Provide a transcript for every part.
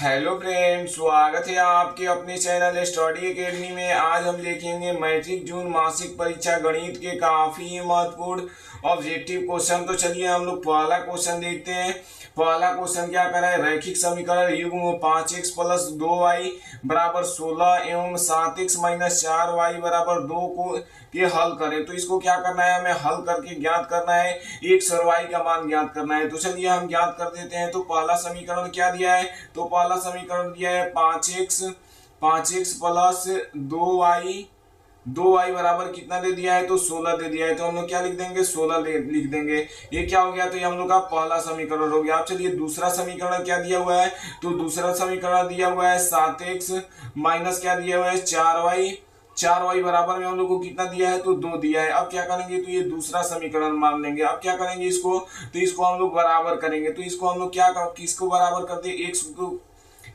Hello friends, स्वागत है आपके अपने चैनल स्टडी एकेडमी में। आज हम देखेंगे मैट्रिक जून मासिक परीक्षा गणित के काफी महत्वपूर्ण ऑब्जेक्टिव क्वेश्चन। तो चलिए हम लोग पहला क्वेश्चन देखते हैं। पहला क्वेश्चन क्या कर रहा है, रैखिक समीकरण युग्म 5x प्लस 2y बराबर 16 एवं 7x माइनस 4y बराबर 2 को के हल करें। तो इसको क्या करना है, हमें हल करके ज्ञात करना है, x और y का मान ज्ञात करना है। तो चलिए हम ज्ञात कर देते हैं। तो पहला समीकरण क्या दिया है, तो पहला समीकरण दिया है 5x प्लस 2y बराबर कितना दे दिया है, तो 16 दे दिया है। तो हम लोग क्या लिख देंगे, 16 लिख देंगे। ये क्या हो गया, तो ये हम लोग का पहला समीकरण हो गया। अब चलिए दूसरा समीकरण क्या दिया हुआ है, तो दूसरा समीकरण दिया हुआ है 7x माइनस क्या दिया हुआ है 4y बराबर में हम लोग को कितना दिया है, तो 2 दिया है। अब क्या करेंगे, तो ये दूसरा समीकरण मान लेंगे। अब क्या करेंगे इसको, तो इसको हम लोग बराबर करेंगे। तो इसको हम लोग क्या किसको बराबर करते हैं,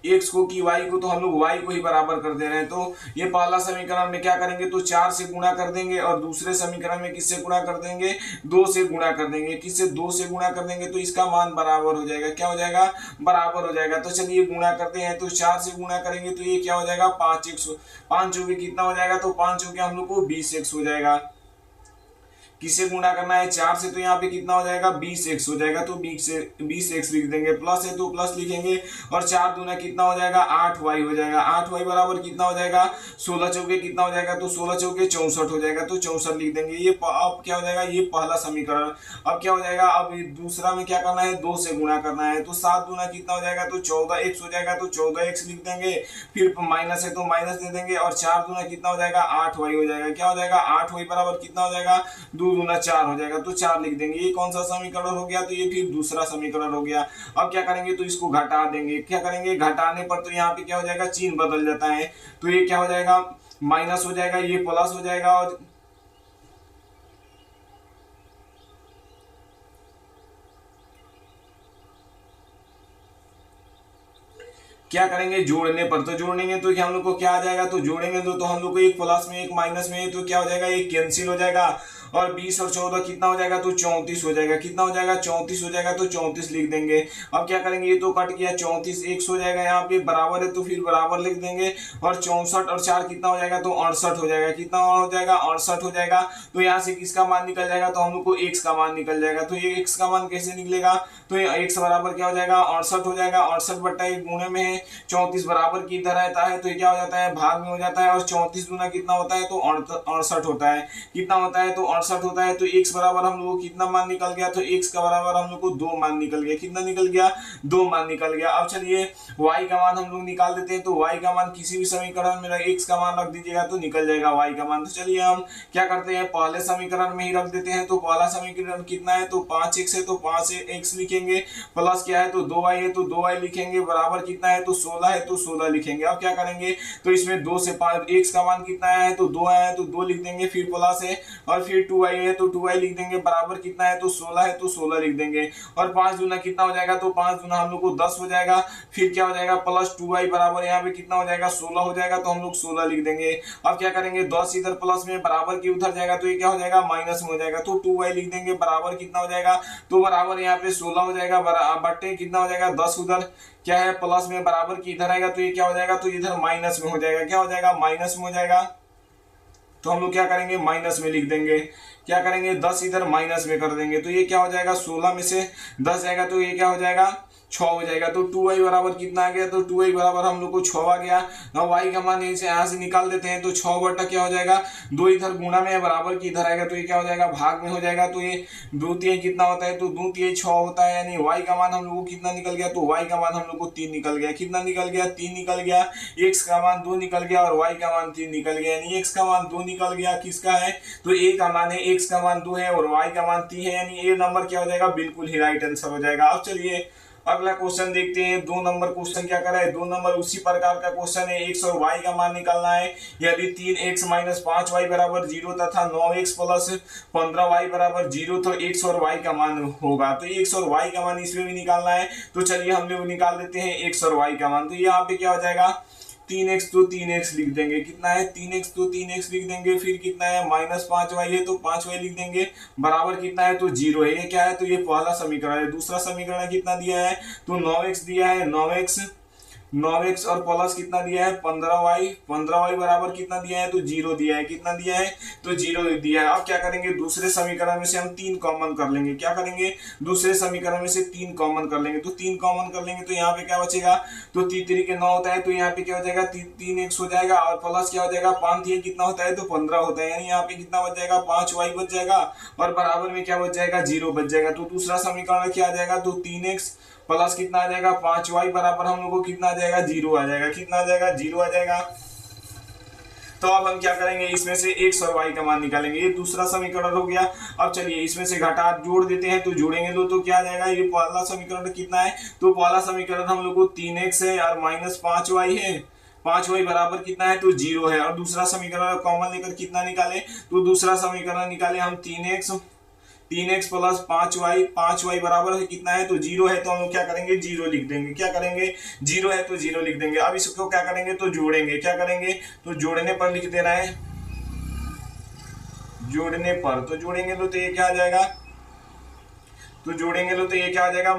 एक्स को की वाई को, तो हम लोग वाई को ही बराबर कर दे रहे हैं। तो ये पहला समीकरण में क्या करेंगे, तो 4 से गुणा कर देंगे और दूसरे समीकरण में किससे गुणा कर देंगे, 2 से गुणा कर देंगे। किससे, 2 से गुणा कर देंगे, तो इसका मान बराबर हो जाएगा। क्या हो जाएगा, बराबर हो जाएगा। तो चलिए गुणा करते हैं। तो 4 से गुणा करेंगे तो ये क्या हो जाएगा, 5x, 5 चौके कितना हो जाएगा, तो 5 चौके हम लोग को 20x हो जाएगा। किससे गुणा करना है, 4 से, तो यहाँ पे कितना हो जाएगा, 20x हो जाएगा। तो 20x लिख देंगे। प्लस है तो प्लस लिखेंगे और 4 दूना कितना हो जाएगा, 8y हो जाएगा। 8y बराबर कितना हो जाएगा, 16 चौके कितना हो जाएगा, तो 16 चौके 64 हो जाएगा। तो 64 लिख देंगे। ये अब क्या हो जाएगा, ये पहला समीकरण। अब क्या हो जाएगा, अब दूसरा में क्या करना है, 2 से गुणा करना है। तो 7 दूना कितना हो जाएगा, तो 14x हो जाएगा। तो 14x लिख देंगे। फिर माइनस है तो माइनस दे देंगे और 4 दूना कितना हो जाएगा, 8y हो जाएगा। क्या हो जाएगा, 8y बराबर कितना हो जाएगा, 2 दूना 4 हो जाएगा। तो 4 लिख देंगे। ये कौन सा समीकरण हो गया, तो ये फिर दूसरा समीकरण हो गया। अब क्या करेंगे, तो इसको घटा देंगे। क्या करेंगे, घटाने पर तो यहाँ पे क्या हो जाएगा, चिन्ह बदल जाता है। तो ये क्या हो जाएगा, माइनस हो जाएगा, ये प्लस हो जाएगा। और क्या करेंगे, जोड़ने पर, तो जोड़ेंगे तो हम लोग को क्या आ जाएगा, तो जोड़ेंगे तो हम लोग को एक प्लस में एक माइनस में, तो क्या हो जाएगा, एक कैंसिल हो जाएगा। और 20 और 14 कितना हो जाएगा, तो 34 हो जाएगा। कितना हो जाएगा, 34 हो जाएगा। तो 34 लिख देंगे। अब क्या करेंगे, ये तो कट गया, 34 x हो जाएगा। यहाँ पे बराबर है तो फिर बराबर लिख देंगे। और 64 और 4 कितना हो जाएगा, तो 68 हो जाएगा। कितना हो जाएगा, 68 हो जाएगा। तो यहाँ से किसका मान निकल जाएगा, तो हम लोग को x का मान निकल जाएगा। तो ये x का मान कैसे निकलेगा, तो ये x बराबर क्या हो जाएगा, 68 हो जाएगा। 68 बट्टा एक गुणे में है, 34 बराबर की इधर रहता है तो ये क्या हो जाता है, भाग में हो जाता है। और 34 गुना कितना होता है, तो 68 होता है। कितना होता है, तो 68 होता है। तो x बराबर हम लोग को कितना मान निकल गया, तो x का बराबर हम लोग को 2 मान निकल गया। कितना निकल गया, 2 मान निकल गया। अब चलिए y का मान हम लोग निकाल देते हैं। तो y का मान किसी भी समीकरण में x का मान रख दीजिएगा तो निकल जाएगा y का मान। तो चलिए हम क्या करते हैं, पहले समीकरण में ही रख देते हैं। तो पहला समीकरण कितना है, तो 5x है तो 5x लिखेंगे। प्लस क्या है, तो 2y है तो 2y लिखेंगे। बराबर कितना है, तो 16 है तो 16 लिखेंगे। अब क्या करेंगे, तो इसमें 2 से 5 x का मान कितना आया है, तो 2 आया है तो 2 लिख देंगे। फिर प्लस है और फिर 2y है तो 2y लिख देंगे। बराबर कितना है, तो 16 है तो 16 लिख देंगे। और 5 दूना कितना हो जाएगा, तो 5 दूना हम लोग को 10 हो जाएगा। फिर क्या हो जाएगा, प्लस 2y बराबर यहाँ पे कितना हो जाएगा, 16 हो जाएगा। तो हम लोग 16 लिख देंगे। अब क्या करेंगे, 10 इधर प्लस में बराबर की उधर जाएगा तो ये क्या हो जाएगा, माइनस में हो जाएगा। तो 2y लिख देंगे। बराबर कितना हो जाएगा, तो बराबर यहाँ पे 16 हो जाएगा। बट्टे कितना हो जाएगा, 10 उधर क्या है प्लस में बराबर की इधर आएगा तो ये क्या हो जाएगा, तो इधर माइनस में हो जाएगा। क्या हो जाएगा, माइनस में हो जाएगा। तो हम लोग क्या करेंगे, माइनस में लिख देंगे। क्या करेंगे, 10 इधर माइनस में कर देंगे। तो ये क्या हो जाएगा, 16 में से 10 जाएगा तो ये क्या हो जाएगा, 6 हो जाएगा। तो 2y बराबर कितना आ गया, तो 2y बराबर हम लोग को 6 आ गया। अब y का मान यहाँ से निकाल देते हैं। तो 6 बटा क्या हो जाएगा, 2 इधर गुणा में बराबर की इधर आएगा तो ये क्या हो जाएगा, भाग में हो जाएगा। तो ये 2 तिहाई कितना होता है, तो 2 तिहाई 6 होता है। यानी y का मान हम लोग को कितना निकल गया, तो y का मान हम लोग को 3 निकल गया। कितना निकल गया, 3 निकल गया। x का मान 2 निकल गया और y का मान 3 निकल गया। यानी x का मान 2 निकल गया। किसका है, तो a का मान है, x का मान 2 है और y का मान 3 है। यानी ये नंबर क्या हो जाएगा, बिल्कुल ही राइट आंसर हो जाएगा। अब चलिए अगला क्वेश्चन देखते हैं। 2 नंबर क्वेश्चन क्या कर रहा है, 2 नंबर उसी प्रकार का क्वेश्चन है। x और y का मान निकालना है। यदि 3x माइनस 5y बराबर 0 तथा 9x प्लस 15y बराबर 0 तो x और y का मान होगा। तो x और y का मान इसमें भी निकालना है। तो चलिए हम लोग निकाल देते हैं x और y का मान। तो यहाँ पे क्या हो जाएगा, 3x तो 3x लिख देंगे। कितना है, 3x तो 3x लिख देंगे। फिर कितना है, माइनस 5y है तो 5y लिख देंगे। बराबर कितना है, तो 0 है। ये क्या है, तो ये पहला समीकरण है। दूसरा समीकरण कितना दिया है, तो 9x दिया है। 9x और प्लस कितना दिया है 15y, 15y बराबर कितना दिया है तो 0 दिया है, कितना दिया है तो 0 दिया है। अब क्या करेंगे दूसरे समीकरण में से हम 3 कॉमन कर लेंगे, क्या करेंगे दूसरे समीकरण में से 3 कॉमन कर लेंगे, तो 3 कॉमन कर लेंगे तो यहाँ पे क्या बचेगा तो 3 3 9 होता है, तो यहाँ पे क्या हो जाएगा 3x हो जाएगा और प्लस क्या हो जाएगा 5 ये कितना होता है तो 15 होता है, यानी यहाँ पे कितना बच जाएगा 5y बच जाएगा और बराबर में क्या बच जाएगा 0 बच जाएगा। तो दूसरा समीकरण क्या आ जाएगा तो 3x प्लस कितना आ जाएगा 5y बराबर हम लोग को कितना आ जाएगा 0 आ जाएगा, कितना आ जाएगा 0 आ जाएगा। तो अब हम क्या करेंगे इसमें से x और y का मान निकालेंगे, ये दूसरा समीकरण हो गया। अब चलिए इसमें से घटा जोड़ देते हैं, तो जोड़ेंगे तो क्या आ जाएगा, ये पहला समीकरण कितना है तो पहला समीकरण हम लोग को 3x है और माइनस 5y है, 5y बराबर कितना है तो 0 है। और दूसरा समीकरण कॉमन लेकर कितना निकाले तो दूसरा समीकरण निकाले हम 3x प्लस 5y बराबर है कितना है तो 0 है, तो हम लोग क्या करेंगे 0 लिख देंगे, क्या करेंगे 0 है तो 0 लिख देंगे। अब इसको क्या करेंगे तो जोड़ेंगे, क्या करेंगे तो जोड़ने पर लिख देना है, जोड़ने पर तो जोड़ेंगे तो ये क्या आ जाएगा तो जोड़ेंगे तो ये क्या आ जाएगा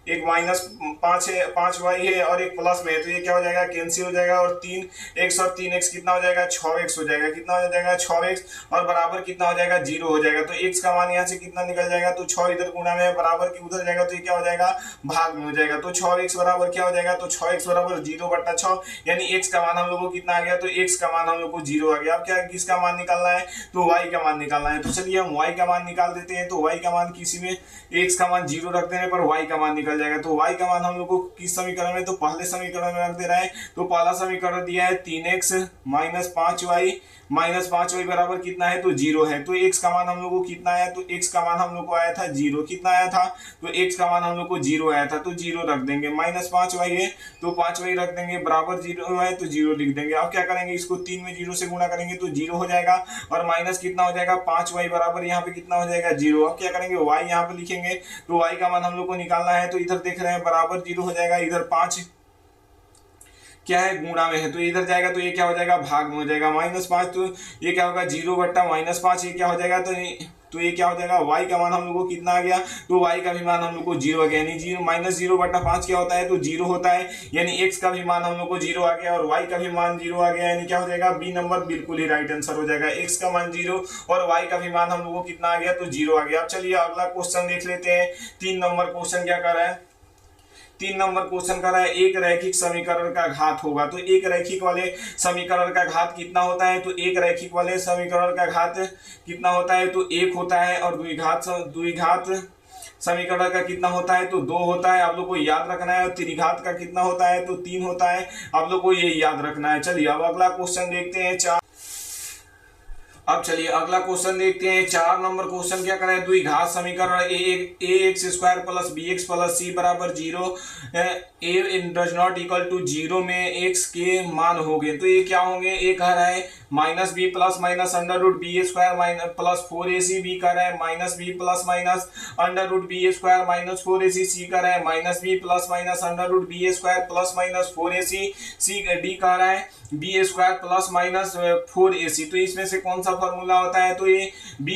एक माइनस 5 है 5y है और एक प्लस में है, तो ये क्या हो जाएगा कैंसिल हो जाएगा और 3x और 3x कितना हो जाएगा 6x हो जाएगा, कितना हो जाएगा 6x और बराबर कितना हो जाएगा 0 हो जाएगा। तो x का मान यहाँ से कितना निकल जाएगा तो 6 इधर गुणा में है बराबर की उधर जाएगा, तो ये क्या हो जाएगा भाग में हो जाएगा। तो 6x बराबर क्या हो जाएगा तो 6x बराबर 0/6, यानी x का मान हम लोग को कितना आ गया तो x का मान हम लोग को 0 आ गया। अब क्या किसका मान निकालना है तो y का मान निकालना है, तो चलिए हम y का मान निकाल देते हैं। तो y का मान किसी में x का मान 0 रख देने पर y का मान निकल जाएगा। तो y का मान हम लोग को किस समीकरण में तो पहले समीकरण में रख दे रहा है, तो पहला समीकरण दिया है 3x माइनस 5y बराबर कितना है तो 0 है। तो x का मान हम लोग को कितना आया तो x का मान हम लोग को आया था 0, कितना आया था तो x का मान हम लोग को 0 आया था, तो 0 रख देंगे। माइनस 5y है तो 5y रख देंगे, बराबर 0 है तो 0 लिख देंगे। अब क्या करेंगे इसको 3 में 0 से गुणा करेंगे तो 0 हो जाएगा और माइनस कितना हो जाएगा 5y बराबर यहाँ पे कितना हो जाएगा 0। अब क्या करेंगे y यहाँ पे लिखेंगे, तो y का मान हम लोग को निकालना है, तो इधर देख रहे हैं बराबर 0 हो जाएगा, इधर 5 क्या है गुणा में है तो इधर जाएगा तो ये क्या हो जाएगा भाग में हो जाएगा। -5 तो ये क्या होगा 0/-5, ये क्या हो जाएगा तो ये क्या हो जाएगा y का मान हम लोग को कितना आ गया तो y का भी मान हम लोग को 0 आ गया, यानी 0 -0/5 क्या होता है तो 0 होता है, यानी x का भी मान हम लोग को 0 आ गया और y का भी मान 0 आ गया, यानी क्या हो जाएगा बी नंबर बिल्कुल ही राइट आंसर हो जाएगा। x का मान 0 और y का भी मान हम लोग को कितना आ गया तो 0 आ गया। अब चलिए अगला क्वेश्चन देख लेते हैं। 3 नंबर क्वेश्चन क्या कर रहा है, 3 नंबर क्वेश्चन कर रहा है एक रैखिक समीकरण का घात होगा। तो एक रैखिक वाले समीकरण का घात कितना होता है तो एक रैखिक वाले समीकरण का घात कितना होता है तो 1 होता है और द्विघात समीकरण का कितना होता है तो 2 होता है। आप लोग को याद रखना है। और त्रिघात का कितना होता है तो 3 होता है, आप लोग को ये याद रखना है। चलिए अब अगला क्वेश्चन देखते हैं। अब चलिए अगला क्वेश्चन देखते हैं। 4 नंबर क्वेश्चन क्या करें, द्विघात समीकरण ax² plus bx plus c बराबर 0 a does not equal to 0 में x के मान होंगे। तो ये क्या होंगे, a कह रहा है -b plus minus √ba² plus 4ac, b कह रहा है -b plus minus √ba² minus 4ac, c कह रहा है -b plus minus √ba² plus minus 4ac, c d कह रहा है b² प्लस माइनस 4ac। तो इसमें से कौन सा फॉर्मूला होता है तो ये b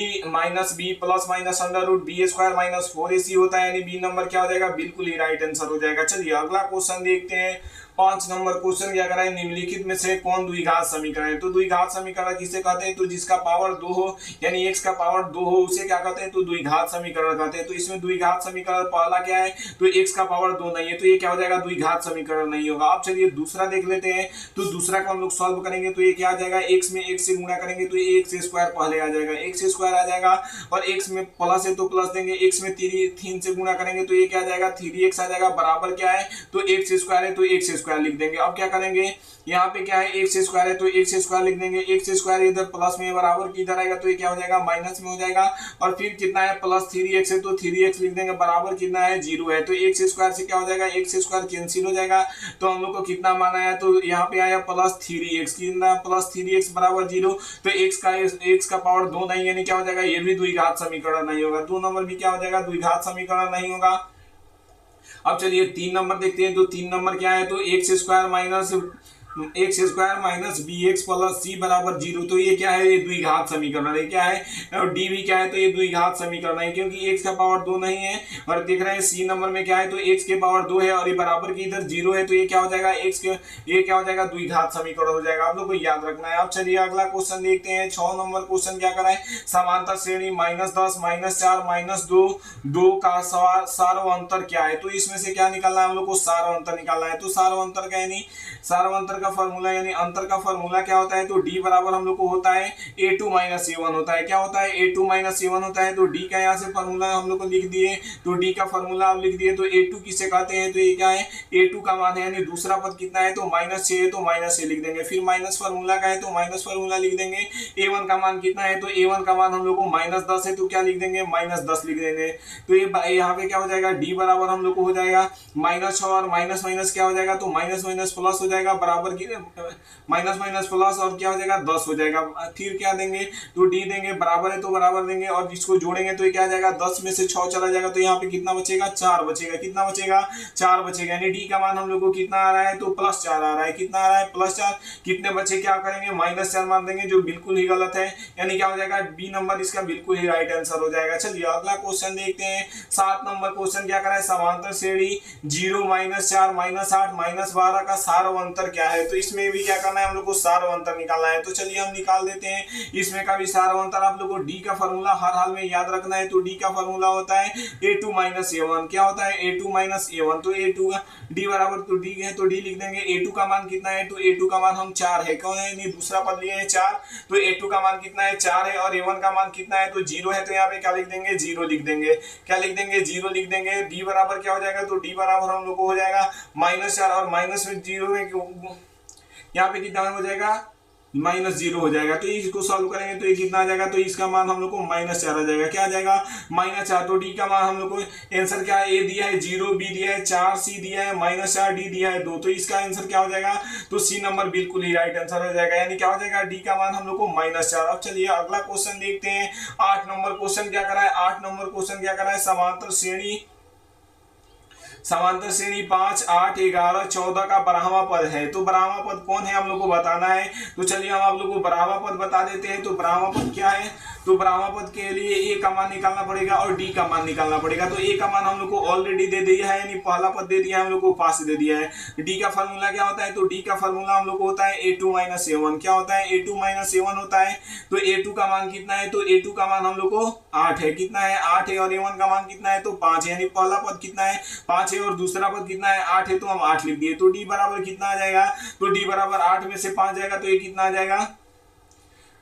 plus minus √ba² minus 4ac होता है, यानी बी नंबर क्या हो जाएगा बिल्कुल ही राइट आंसर हो जाएगा। चलिए अगला क्वेश्चन देखते हैं। 5 नंबर क्वेश्चन क्या करा है, निम्नलिखित में से कौन द्विघात समीकरण है। तो द्विघात समीकरण किसे कहते हैं तो जिसका पावर 2 हो, यानी x का पावर 2 हो उसे क्या कहते हैं तो द्विघात समीकरण कहते हैं। तो इसमें द्विघात समीकरण पहला क्या है तो x का पावर 2 नहीं है, तो ये क्या हो जाएगा द्विघात समीकरण नहीं होगा। अब चलिए दूसरा देख लेते हैं। तो दूसरा को हम लोग सॉल्व करेंगे तो ये क्या आ जाएगा, x में x से गुणा करेंगे तो ये x² पहले आ जाएगा, x² आ जाएगा और x में प्लस है तो प्लस देंगे, x में 3 से गुणा करेंगे तो ये क्या आ जाएगा 3x आ जाएगा, बराबर क्या है तो x² है तो x² लिख देंगे। अब क्या करेंगे, यहाँ पे क्या है x² है तो x² लिख देंगे, x² इधर प्लस में बराबर की इधर आएगा तो ये क्या हो जाएगा माइनस में हो जाएगा। और फिर कितना है प्लस 3x है तो 3x लिख देंगे, बराबर कितना है 0 है। तो x² से क्या हो जाएगा x² कैंसिल हो जाएगा। तो हम लोग को कितना मान आया तो यहाँ पे आया प्लस 3x, कितना प्लस 3x बराबर 0। तो x का पावर 2 नहीं, यानी क्या हो जाएगा ये भी द्विघात समीकरण नहीं होगा। 2 नंबर भी क्या हो जाएगा द्विघात समीकरण नहीं होगा। अब चलिए 3 नंबर देखते हैं। तो 3 नंबर क्या है तो x² minus x square minus B x plus C बराबर 0। तो ये क्या है, ये द्विघात समीकरण है। क्या है, और डी भी क्या है, तो ये द्विघात समीकरण है, क्योंकि एक्स का पावर 2 नहीं है। और देख रहे हैं सी नंबर में क्या है, तो एक्स के पावर 2 है और ये बराबर की इधर 0 है। तो ये क्या हो जाएगा, एक्स के ये क्या हो जाएगा, द्विघात समीकरण हो जाएगा। आप लोग को याद रखना है। अब चलिए अगला क्वेश्चन देखते हैं। 6 नंबर क्वेश्चन क्या कराए, समांतर श्रेणी -10 -4 -2 2 का सारवंतर क्या है। तो इसमें से क्या निकालना है हम लोग को, सारवंतर निकालना है। तो सारवंतर का यानी सारवंतर का फॉर्मूला यानी अंतर का फॉर्मूला क्या होता है, तो डी बराबर हम लोग को होता है a2 - a1 होता है। क्या होता है, a2 - a1 होता है। तो डी का यहाँ से फॉर्मूला हम लोग को लिख दिए। तो डी का फॉर्मूला आप लिख दिए। तो a2 किसे कहते हैं, तो ये क्या है, a2 का मान है यानी दूसरा पद कितना है, तो -6 है, तो -6 लिख देंगे। फिर माइनस फॉर्मूला का है तो माइनस फॉर्मूला लिख देंगे। a1 का मान कितना है, तो a1 का मान हम लोग को -10 है, तो क्या लिख देंगे, -10 लिख देंगे। तो ये यहाँ पे क्या हो जाएगा, डी बराबर हम लोग को हो जाएगा -6 और माइनस माइनस क्या हो जाएगा, तो माइनस माइनस प्लस हो जाएगा, बराबर की माइनस माइनस प्लस और क्या हो जाएगा, 10 हो जाएगा। फिर क्या देंगे, तो डी देंगे, बराबर है तो बराबर देंगे और जिसको जोड़ेंगे तो ये क्या आ जाएगा, 10 में से 6 चला जाएगा। तो यहाँ पे कितना बचेगा, 4 बचेगा। कितना बचेगा, 4 बचेगा। यानी डी का मान हम लोग को कितना आ रहा है, तो +4 आ रहा है। कितना आ रहा है, +4। कितने बचे, क्या करेंगे, -4 मान देंगे, जो बिल्कुल ही गलत है। यानी क्या हो जाएगा, बी नंबर इसका बिल्कुल ही राइट आंसर हो जाएगा। चलिए अगला क्वेश्चन देखते हैं। 7 नंबर क्वेश्चन क्या करा है, समांतर श्रेणी 0 -4 -8 -12 का सारवंतर क्या है। तो इसमें भी क्या करना है, हम लोग को सारवंतर निकालना है। तो चलिए हम निकाल देते हैं। इसमें का भी सारवंतर आप लोग को डी का फॉर्मूला हर हाल में याद रखना है। तो डी का फॉर्मूला होता है a2 - a1। क्या होता है, a2 - a1। तो a2 का डी बराबर, तो डी है तो डी लिख देंगे। a2 का मान कितना है, तो a2 का मान हम 4 है। कौन है, नहीं दूसरा पद लिए है 4। तो a2 का मान कितना है, 4 है। और a1 का मान कितना है, तो 0 है। तो यहाँ पे क्या लिख देंगे, 0 लिख देंगे। क्या लिख देंगे, 0 लिख देंगे। डी बराबर क्या हो जाएगा, तो डी बराबर हम लोग को हो जाएगा -4 और माइनस में 0 में यहाँ पे कितना हो जाएगा, -0 हो जाएगा। तो इसको सॉल्व करेंगे तो ये कितना आ जाएगा, तो इसका मान हम लोग को -4 आ जाएगा। क्या आ जाएगा, -4। तो डी का मान हम लोग को आंसर क्या है, ए दिया है 0, बी दिया है 4, सी दिया है -4, डी दिया है 2। तो इसका आंसर क्या हो जाएगा, तो सी नंबर बिल्कुल ही राइट आंसर हो जाएगा। यानी क्या हो जाएगा, डी का मान हम लोग को -4। अब चलिए अगला क्वेश्चन देखते हैं। 8 नंबर क्वेश्चन क्या करा है, 8 नंबर क्वेश्चन क्या करा है, समांतर श्रेणी 5, 8, 11, 14 का बारहवां पद है। तो बारहवां पद कौन है हम लोग को बताना है। तो चलिए हम आप लोग को बारहवां पद बता देते हैं। तो बारहवां पद क्या है, तो बारहवां पद के लिए ए का मान निकालना पड़ेगा और डी का मान निकालना पड़ेगा। तो ए का मान हम लोग को ऑलरेडी दे दिया है, यानी पहला पद दे दिया है हम लोग को, 5 दे दिया है। डी का फॉर्मूला क्या होता है, तो डी का फॉर्मूला हम लोग को होता है a2 - a1। क्या होता है, a2 - a1 होता है। तो a2 का मान कितना है, तो a2 का मान हम लोग को 8 है। कितना है, 8 है। और a1 का मान कितना है, तो 5 है। यानी पहला पद कितना है, 5 है और दूसरा पद कितना है, 8 है। तो हम 8 लिख दिए। तो डी बराबर कितना आ जाएगा, तो डी बराबर 8 में से 5 जाएगा तो ये कितना आ जाएगा,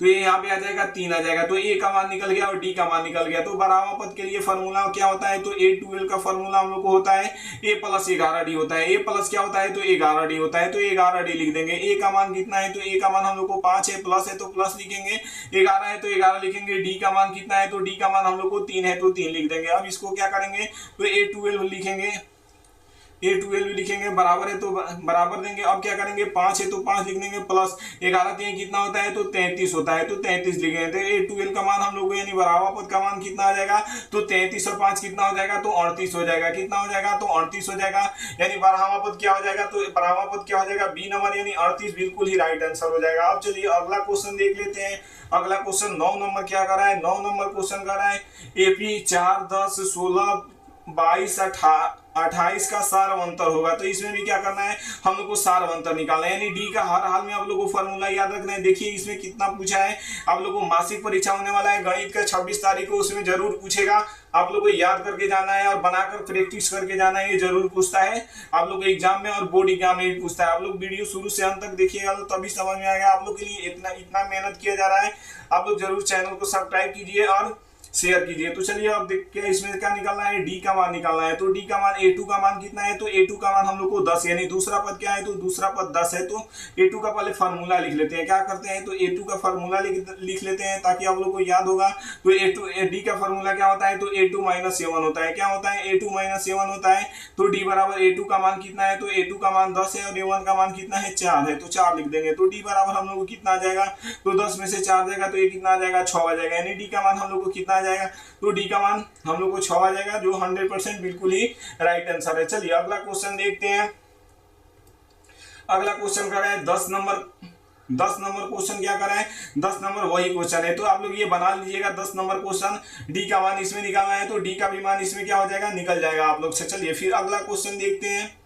तो ये यहाँ पे आ जाएगा 3 आ जाएगा। तो ए का मान निकल गया और डी का मान निकल गया। तो बारहवां पद के लिए फॉर्मूला क्या होता है, तो a12 का फॉर्मूला हम लोग को होता है a + 11d होता है। a प्लस क्या होता है, तो 11d होता है। तो 11d लिख देंगे। ए का मान कितना है, तो ए का मान हम लोग को 5 है, प्लस है तो प्लस लिखेंगे, 11 है तो 11 लिखेंगे। डी का मान कितना है, तो डी का मान हम लोग को 3 है तो 3 लिख देंगे। अब इसको क्या करेंगे, तो a12 लिखेंगे, a12 लिखेंगे, बराबर है तो बराबर देंगे। अब क्या करेंगे, 5 है तो 5 लिख देंगे, प्लस 11 3 कितना होता है, तो 33 होता है। तो 33 लिखेंगे। तो a12 का मान हम लोग यानी बराबर पद का मान कितना आ जाएगा, तो 33 और 5 कितना हो जाएगा, तो 38 हो जाएगा। कितना हो जाएगा, तो 38 हो जाएगा। यानी बारहवां पद क्या हो जाएगा, तो बारहवां पद क्या हो जाएगा, बी नंबर यानी 38 बिल्कुल ही राइट आंसर हो जाएगा। अब चलिए अगला क्वेश्चन देख लेते हैं। अगला क्वेश्चन 9 नंबर क्या कर रहा है, 9 नंबर क्वेश्चन कर रहा है एपी 4, 10, 16, 22, 28 का सारवंतर होगा। तो इसमें भी क्या करना है, हम लोग को सारवंतर निकालना है। यानी डी का हर हाल में आप लोग को फॉर्मूला याद रखना है। देखिए इसमें कितना पूछा है, आप लोग को मासिक परीक्षा होने वाला है गणित का 26 तारीख को, उसमें जरूर पूछेगा। आप लोग को याद करके जाना है और बनाकर प्रैक्टिस करके जाना है, ये जरूर पूछता है आप लोग एग्जाम में और बोर्ड एग्जाम में भी पूछता है। आप लोग वीडियो शुरू से अंत तक देखिएगा तो तभी समझ में आएगा। आप लोग के लिए इतना मेहनत किया जा रहा है, आप लोग जरूर चैनल को सब्सक्राइब कीजिए और शेयर कीजिए। तो चलिए अब देखिए इसमें क्या निकालना है, डी का मान निकालना है। तो डी का मान a2 का मान कितना है, तो a2 का मान हम लोग को 10 यानी दूसरा पद क्या है, तो दूसरा पद 10 है। तो a2 का पहले फार्मूला लिख लेते हैं। क्या करते हैं, तो a2 का फार्मूला लिख लेते हैं ताकि आप लोग को याद होगा। तो डी का फार्मूला क्या होता है, तो a2 - a1 होता है। क्या होता है, a2 - a1 होता है। तो डी बराबर a2 का मान कितना है, तो a2 का मान 10 है और a1 का मान कितना है, 4 है। तो 4 लिख देंगे। तो डी बराबर हम लोग को कितना आ जाएगा, तो 10 में से 4 जाएगा तो ये कितना आ जाएगा, 6 आ जाएगा। यानी डी का मान हम लोग को कितना आ जाएगा, तो डी का मान हम लोग को 6 आ जाएगा, जो 100% बिल्कुल ही राइट आंसर है। चलिए अगला क्वेश्चन देखते हैं। अगला क्वेश्चन कर रहा है 10 नंबर। 10 नंबर क्वेश्चन क्या कर रहा है, 10 नंबर वही क्वेश्चन है, तो आप लोग ये बना लीजिएगा 10 नंबर क्वेश्चन। डी का मान इसमें निकालना है तो डी का भी मान इसमें क्या हो जाएगा, निकल जाएगा आप लोग से। चलिए फिर अगला क्वेश्चन देखते हैं।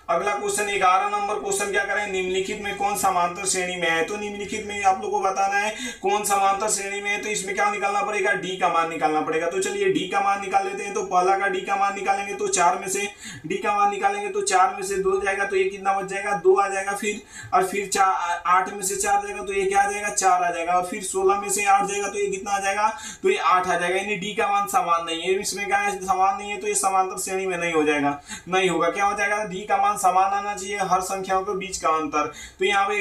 अगला क्वेश्चन 11 नंबर क्वेश्चन क्या करें, निम्नलिखित में कौन समांतर श्रेणी में है। तो निम्नलिखित में आप लोगों को बताना है कौन समांतर श्रेणी में है, तो इसमें क्या निकालना पड़ेगा, डी का मान निकालना पड़ेगा। तो चलिए डी का मान निकाल लेते हैं। तो पहला का डी का मान निकालेंगे तो 4 में से डी का मान निकालेंगे तो 4 में से 2 जाएगा तो ये कितना बच जाएगा, 2 आ जाएगा। फिर 8 में से 4 जाएगा तो ये क्या आ जाएगा, 4 आ जाएगा। और फिर 16 में से 8 जाएगा तो ये कितना आ जाएगा, तो ये 8 आ जाएगा। यानी डी का मान समान नहीं है, इसमें क्या है, समान नहीं है, तो ये समांतर श्रेणी में नहीं हो जाएगा, नहीं होगा। क्या हो जाएगा, डी का मान समान आना चाहिए, हर संख्याओं के बीच का अंतर। तो यहाँ पे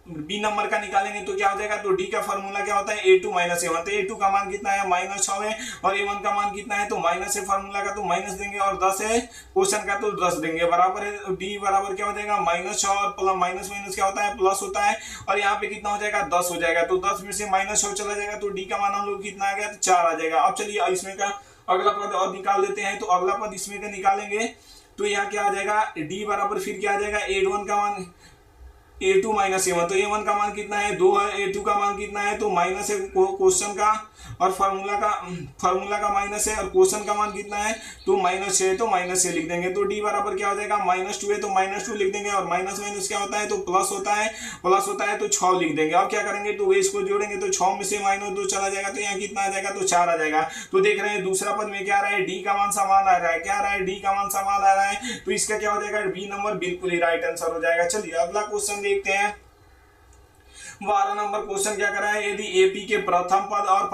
बी नंबर का निकालेंगे तो क्या हो जाएगा, तो डी का फॉर्मूला क्या होता है, a2 माइनस a1। तो a2 का मान कितना है, -6 है, और a1 का मान कितना है, तो माइनस है फॉर्मूला का, तो माइनस देंगे, और 10 है क्वेश्चन का तो 10 देंगे, बराबर है। डी बराबर क्या हो जाएगा, -6 और प्लस माइनस माइनस क्या होता है, प्लस होता है। और यहाँ पे कितना हो जाएगा, 10 हो जाएगा। तो 10 में से -6 चला जाएगा तो डी का मान हम लोग कितना आ गया, तो 4 आ जाएगा। अब चलिए इसमें का अगला पद और निकाल देते हैं। तो अगला पद इसमें का निकालेंगे तो यहाँ क्या आ जाएगा, डी बराबर फिर क्या आ जाएगा, a1 का मान a2 माइनस a1। तो a1 का मान कितना है, 2 है, a2 का मान कितना है, तो माइनस है क्वेश्चन का, और फार्मूला का माइनस है, और क्वेश्चन का मान कितना है, तो -6 है, तो -6 लिख देंगे। तो डी बराबर क्या हो जाएगा, -2 है तो -2 लिख देंगे, और माइनस माइनस क्या होता है, तो प्लस होता है तो 6 लिख देंगे। अब क्या करेंगे, तो वे इसको जोड़ेंगे तो 6 में से -2 चला जाएगा तो यहाँ कितना आ जाएगा, तो 4 आ जाएगा। तो देख रहे हैं दूसरा पद में क्या आ रहा है, डी का मान समान आ रहा है, क्या आ रहा है, डी का मान समान आ रहा है। तो इसका क्या हो जाएगा, बी नंबर बिल्कुल ही राइट आंसर हो जाएगा। चलिए अगला क्वेश्चन देखते हैं। 12 नंबर क्वेश्चन क्या कर रहा है, यदि एपी के प्रथम पद और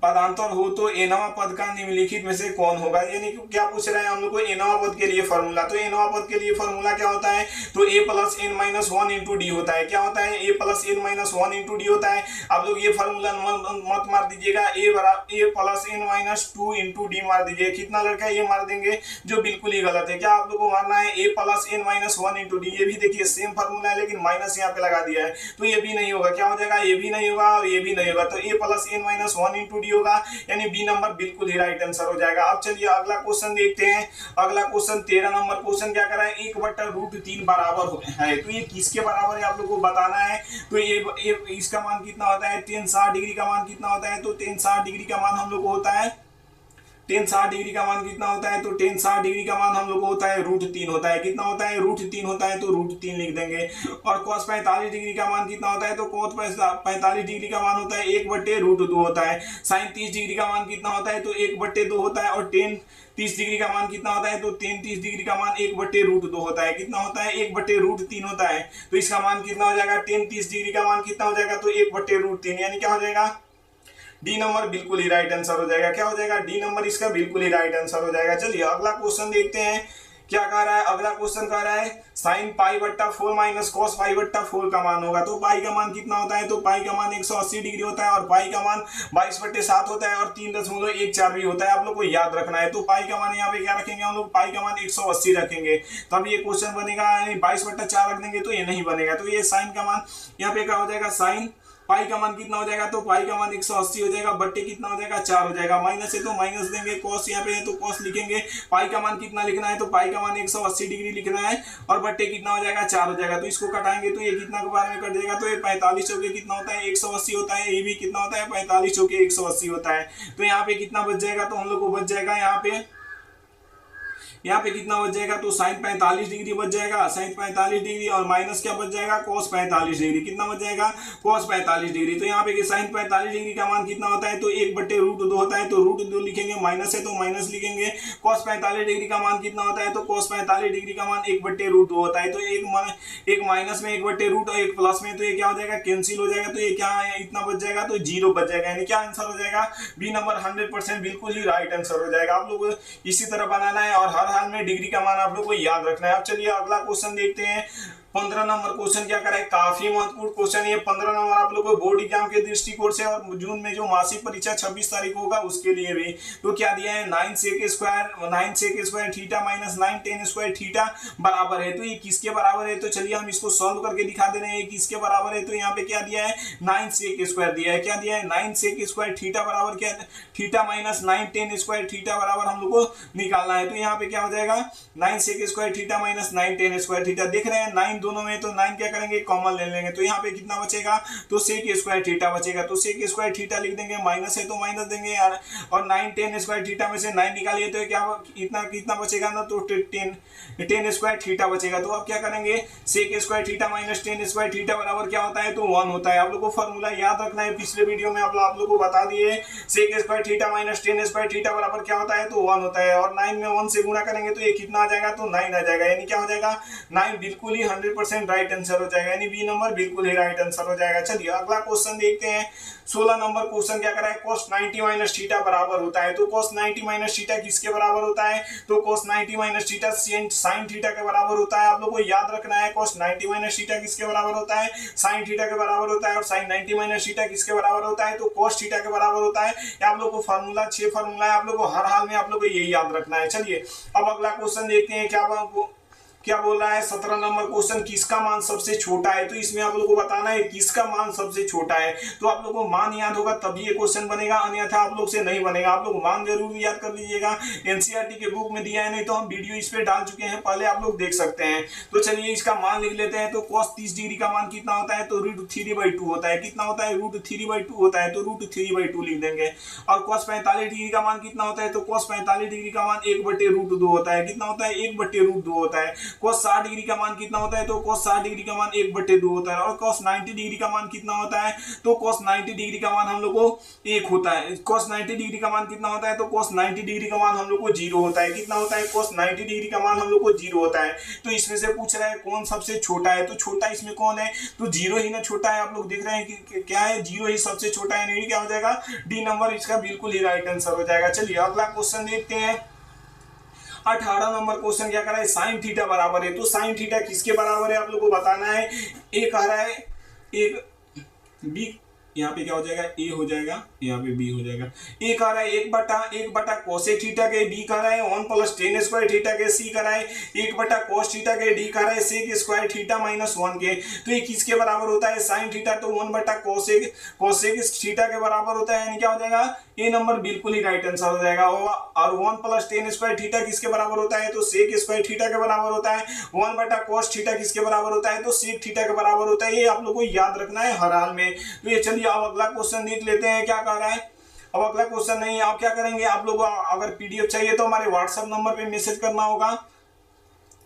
पदांतर हो तो एनवा पद का निम्नलिखित में से कौन होगा। यानी क्या पूछ रहे हैं हम लोग को, एनवा पद के लिए फॉर्मूला। तो एनवा पद के लिए फॉर्मूला क्या होता है, तो a + n - 1 इंटू डी होता है। क्या होता है, a + n - 1 इंटू डी होता है। आप लोग ये फॉर्मूला मत मार दीजिएगा, a + n - 2 इंटू डी मार दीजिए। कितना लड़का ये मार देंगे जो बिल्कुल ही गलत है। क्या आप लोग को मारना है, a + n - 1 इंटू डी। ये भी देखिए सेम फॉर्मूला है लेकिन माइनस यहाँ पे लगा दिया है, तो ये भी नहीं होगा। क्या हो जाएगा, ये भी नहीं होगा और ये भी नहीं होगा। तो a + n - 1 इंटू डी होगा, यानी बी नंबर बिल्कुल ही राइट आंसर हो जाएगा। अब चलिए अगला क्वेश्चन देखते हैं। अगला क्वेश्चन 13 नंबर क्वेश्चन क्या कर रहा है, 1/√3 बराबर है। तो ये किसके बराबर है आप लोगों को बताना है। तो ये इसका मान कितना होता है, tan 60 डिग्री का मान कितना होता है, तो tan 60 डिग्री का मान हम लोग को होता है, tan 60 डिग्री का मान कितना होता है, तो tan 60 डिग्री का मान हम लोग को होता है √3 होता है। कितना होता है, √3 होता है, तो √3 लिख देंगे। और cos 45 डिग्री का मान कितना होता है, तो cos 45 डिग्री का मान होता है 1/√2 होता है। sin 30 डिग्री का मान कितना होता है, तो 1/2 होता है। और tan 30 डिग्री का मान कितना होता है, तो tan 30 डिग्री का मान 1/√2 होता है। कितना होता है, 1/√3 होता है। तो इसका मान कितना हो जाएगा, tan 30 डिग्री का मान कितना हो जाएगा, तो 1/√3, यानी क्या हो जाएगा, डी नंबर बिल्कुल ही राइट आंसर हो जाएगा। क्या हो जाएगा, डी नंबर इसका बिल्कुल ही राइट आंसर हो जाएगा। चलिए अगला क्वेश्चन देखते हैं क्या कह रहा है। अगला क्वेश्चन कह रहा है sin π/4 - cos π/4 का मान होगा। तो पाई का मान कितना होता है, तो पाई का मान 180 डिग्री होता है, और पाई का मान 22/7 होता है, और 3.14 भी होता है। आप लोग को याद रखना है। तो पाई का मान यहाँ पे क्या रखेंगे हम लोग, पाई का मान 180 रखेंगे, तब ये क्वेश्चन बनेगा। 22/4 रख देंगे तो ये नहीं बनेगा। तो ये साइन का मान यहाँ पे क्या हो जाएगा, साइन पाई का मान कितना हो जाएगा, तो पाई का मान 180 हो जाएगा, बट्टे कितना हो जाएगा, 4 हो जाएगा। माइनस है तो माइनस देंगे, कॉस यहाँ पे है तो कॉस लिखेंगे। पाई का मान कितना लिखना है, तो पाई का मान 180 डिग्री लिखना है, और बट्टे कितना हो जाएगा, 4 हो जाएगा। तो इसको कटाएंगे तो ये कितना के बारे में कट जाएगा, तो ये 45 चौके कितना होता है, 180 होता है। ये भी कितना होता है, 45 चौके 180 होता है। तो यहाँ पे कितना बच जाएगा, तो हम लोग को बच जाएगा यहाँ पे कितना बच जाएगा, तो sin 45 डिग्री बच जाएगा, sin 45 डिग्री, और माइनस क्या बच जाएगा, cos 45 डिग्री। कितना बच जाएगा, cos 45 डिग्री। तो यहाँ पे sin 45 डिग्री का मान कितना होता है, तो 1/√2 होता है, तो √2 लिखेंगे। माइनस है तो माइनस लिखेंगे। cos 45 डिग्री का मान कितना होता है, तो cos 45 डिग्री का मान 1/√2 होता है। तो एक माइनस में 1/√2 और एक प्लस में, तो ये क्या हो जाएगा, कैंसिल हो जाएगा। तो ये क्या है, इतना बच जाएगा, तो 0 बच जाएगा। यानी क्या आंसर हो जाएगा, बी नंबर 100% बिल्कुल ही राइट आंसर हो जाएगा। आप लोग इसी तरह बनाना है, और हर हाल में डिग्री का मान आप लोग को याद रखना है। अब चलिए अगला क्वेश्चन देखते हैं। 15 नंबर क्वेश्चन क्या करा है, काफी महत्वपूर्ण क्वेश्चन है 15 नंबर आप लोग को बोर्ड एग्जाम के दृष्टिकोण से और जून में जो मासिक परीक्षा 26 तारीख को होगा उसके लिए भी। तो क्या दिया है 9 sec square theta minus 9 tan square theta बराबर है। तो ये किसके बराबर है, तो चलिए हम इसको सॉल्व करके दिखा दे रहे हैं किसके बराबर है। तो यहाँ पे क्या दिया है 9 sec स्क्वायर दिया है, क्या दिया है 9 sec स्क्वायर थीटा बराबर क्या theta minus 9 tan square theta बराबर हम लोग को निकालना है। तो यहाँ पे क्या हो जाएगा 9 sec square theta minus 9 tan square theta, देख रहे हैं 9 दोनों में, तो 9 क्या करेंगे कॉमन ले लेंगे। तो यहाँ पे कितना बचेगा, तो sec स्क्वायर थीटा बचेगा। तो sec स्क्वायर थीटा लिख देंगे, माइनस है तो माइनस देंगे यार, और 9 tan स्क्वायर थीटा में से 9 निकालिए तो क्या इतना कितना बचेगा ना, तो 10 स्क्वायर थीटा बचेगा। तो अब क्या करेंगे sec square theta minus 10 square theta बराबर क्या होता है, तो 1 होता है। आप लोग को फॉर्मूला याद रखना है, पिछले वीडियो में आप लोग को बता दिए sec square theta minus 10 square theta बराबर क्या होता है, तो 1 होता है। और 9 में 1 से गुणा करेंगे तो ये कितना आ जाएगा, तो 9 आ जाएगा। यानी क्या हो जाएगा 9 बिल्कुल ही 100% राइट आंसर हो जाएगा, यानी बी नंबर बिल्कुल ही राइट आंसर हो जाएगा। चलिए अगला क्वेश्चन देखते हैं। 16 नंबर क्वेश्चन क्या करा है, cos 90 माइनस थीटा बराबर होता है। तो cos 90 माइनस थीटा किसके बराबर होता है, तो cos 90 minus theta sin theta के बराबर होता है। आप लोग को याद रखना है cos 90 माइनस थीटा किसके बराबर होता है, sin थीटा के बराबर होता है। और sin 90 माइनस थीटा किसके बराबर होता है, तो cos थीटा के बराबर होता है। आप लोग को फार्मूला 6 फार्मूला है, आप लोग को हर हाल में आप लोग को यही याद रखना है। चलिए अब अगला क्वेश्चन देखते हैं क्या बोल रहा है। 17 नंबर क्वेश्चन किसका मान सबसे छोटा है। तो इसमें आप लोगों को बताना है किसका मान सबसे छोटा है। तो आप लोगों को मान याद होगा तभी ये क्वेश्चन बनेगा, अन्यथा आप लोग से नहीं बनेगा। आप लोग मान जरूर याद कर लीजिएगा, एनसीईआरटी के बुक में दिया है, नहीं तो हम वीडियो इस पे डाल चुके हैं, पहले आप लोग देख सकते हैं। तो चलिए इसका मान लिख लेते हैं। तो cos 30 डिग्री का मान कितना होता है, तो √3/2 होता है। कितना होता है, √3/2 होता है, तो √3/2 लिख देंगे। और cos 45 डिग्री का मान कितना होता है, तो cos 45 डिग्री का मान 1/√2 होता है। कितना होता है, 1/√2 होता है। cos 60 डिग्री का मान कितना होता है, तो cos 60 डिग्री का मान 1/2 होता है। और cos 90 डिग्री का मान कितना होता है, तो cos 90 डिग्री का मान हम लोग को 1 होता है। cos 90 डिग्री का मान कितना होता है, तो cos 90 डिग्री का मान हम लोग को 0 होता है। कितना होता है, cos 90 डिग्री का मान हम लोग को 0 होता है। तो इसमें से पूछ रहा है कौन सबसे छोटा है, तो छोटा इसमें कौन है, तो 0 ही ना छोटा है। आप लोग देख रहे हैं कि क्या है, 0 ही सबसे छोटा है। नहीं क्या हो जाएगा, डी नंबर इसका बिल्कुल ही राइट आंसर हो जाएगा। चलिए अगला क्वेश्चन देखते हैं। 18 नंबर क्वेश्चन क्या करा है, sin थीटा बराबर है। तो sin थीटा किसके बराबर है आप लोग को बताना है। एक आ रहा है, एक बी, यहाँ पे क्या हो जाएगा, ए हो जाएगा, यहाँ पे बी हो जाएगा। ए कह रहा है 1/1 कोसेक थीटा के, बी कह रहा है 1 + tan स्क्वायर थीटा के, सी कह रहा है 1 cos थीटा के, डी कह रहा है sec स्क्वायर थीटा माइनस 1 के। तो ये किसके बराबर होता है, sin थीटा तो 1 कोसेक थीटा के बराबर होता है। यानी क्या हो जाएगा, ए नंबर बिल्कुल ही राइट आंसर हो जाएगा। और 1 + tan स्क्वायर थीटा किसके बराबर होता है, तो sec स्क्वायर थीटा के बराबर होता है। 1 cos थीटा किसके बराबर होता है, तो sec थीटा के बराबर होता है। ये आप लोग को याद रखना है हर हाल में। तो ये चलिए अब अगला क्वेश्चन देख लेते हैं क्या कह रहा है। अब अगला क्वेश्चन नहीं, आप क्या करेंगे, आप लोग अगर पीडीएफ चाहिए तो हमारे व्हाट्सएप नंबर पे मैसेज करना होगा।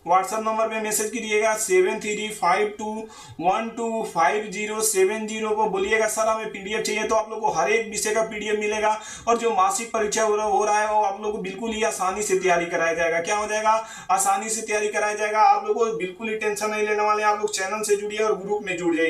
व्हाट्सएप नंबर पे मैसेज कीजिएगा 7352125070 को बोलिएगा सर हमें पीडीएफ चाहिए। तो आप लोग को हर एक विषय का पीडीएफ मिलेगा। और जो मासिक परीक्षा हो रहा है वो आप लोग को बिल्कुल ही आसानी से तैयारी कराया जाएगा। क्या हो जाएगा, आसानी से तैयारी कराया जाएगा। आप लोग को बिल्कुल ही टेंशन नहीं लेने वाले। आप लोग चैनल से जुड़िए और ग्रुप में जुड़ जाइए।